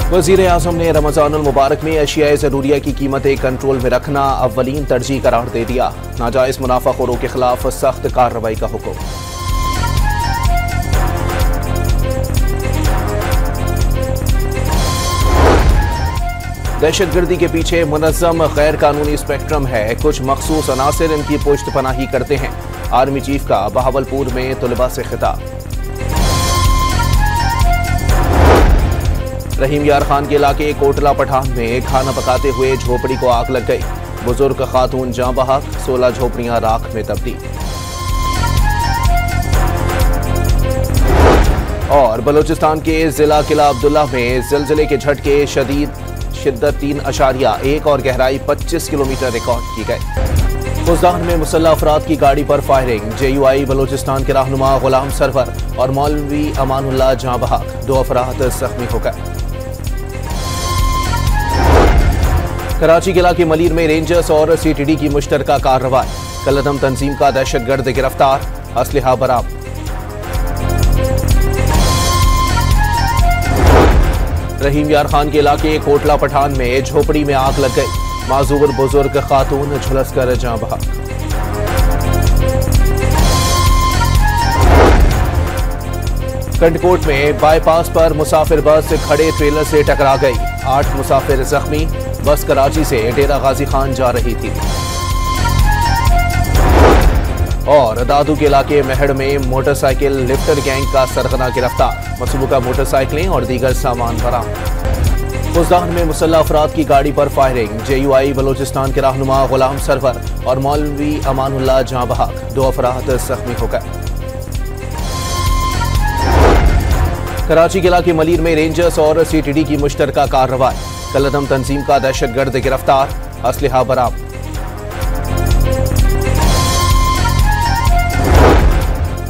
वज़ीर आज़म ने रमज़ानुल मुबारक में अशियाए ज़रूरिया की कीमतें कंट्रोल में रखना अव्वलीन तरजीह करार दे दिया। नाजायज़ मुनाफाखोरों के खिलाफ सख्त कार्रवाई का हुक्म। दहशतगर्दी के पीछे मुनज़्ज़म गैर कानूनी स्पेक्ट्रम है। कुछ मखसूस अनासिर इनकी पुश्त पनाही करते हैं। आर्मी चीफ का बहावलपुर में तुलबा से खिताब। रहीम यार खान के इलाके कोटला पठान में खाना पकाते हुए झोपड़ी को आग लग गई। बुजुर्ग खातून जाँ बहक, 16 झोपड़ियां राख में तब्दील। और बलूचिस्तान के जिला किला अब्दुल्ला में जिलजिले के झटके शदीद शिद्दत 3.1 और गहराई 25 किलोमीटर रिकॉर्ड की गई। फुजदान में मुसल्लह अफराद की गाड़ी पर फायरिंग। JUI बलूचिस्तान के रहनुमा गुलाम सरवर और मौलवी अमानुल्लाह जाँ बहक, 2 अफराद जख्मी हो गए। कराची के इलाके मलीर में रेंजर्स और CTD की मुश्तरका कार्रवाई। कलअदम तंजीम का दहशतगर्द गिरफ्तार, असलहा बरामद। रहीम यार खान के इलाके कोटला पठान में झोपड़ी में आग लग गई। माजूर बुजुर्ग खातून झुलस कर जाँ बहक। कंटकोट में बाईपास पर मुसाफिर बस खड़े ट्रेलर से टकरा गई। 8 मुसाफिर जख्मी। बस कराची से डेरा गाजी खान जा रही थी। और दादू के इलाके मेहड़ में मोटरसाइकिल लिफ्टर गैंग का सरगना गिरफ्तार। मसलूका मोटरसाइकिलें और दीगर सामान बरामद। फुजदान में मुसल्लह अफराद की गाड़ी पर फायरिंग। JUI बलूचिस्तान के रहनुमा गुलाम सरवर और मौलवी अमानुल्लाह जाँ बहक, 2 अफराद जख्मी हो गए। कराची के इलाके मलीर में रेंजर्स और CTD की मुश्तरका कार्रवाई। कलअदम तंजीम का दहशतगर्द गिरफ्तार, असलहा बरामद।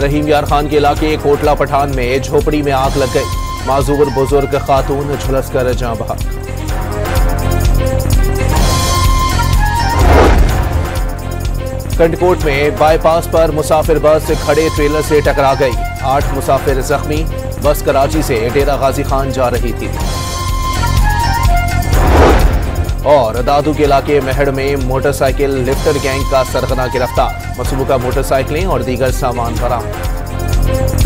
रहीम यार खान के इलाके कोटला पठान में झोपड़ी में आग लग गई। माजूर बुजुर्ग खातून झुलस कर जाँ बहक। कंटकोट में बाईपास पर मुसाफिर बस खड़े ट्रेलर से टकरा गई। 8 मुसाफिर जख्मी। बस कराची से डेरा गाजी खान जा रही थी। और दादू के इलाके मेहड़ में मोटरसाइकिल लिफ्टर गैंग का सरगना गिरफ्तार। मसलूका मोटरसाइकिलें और दीगर सामान बरामद।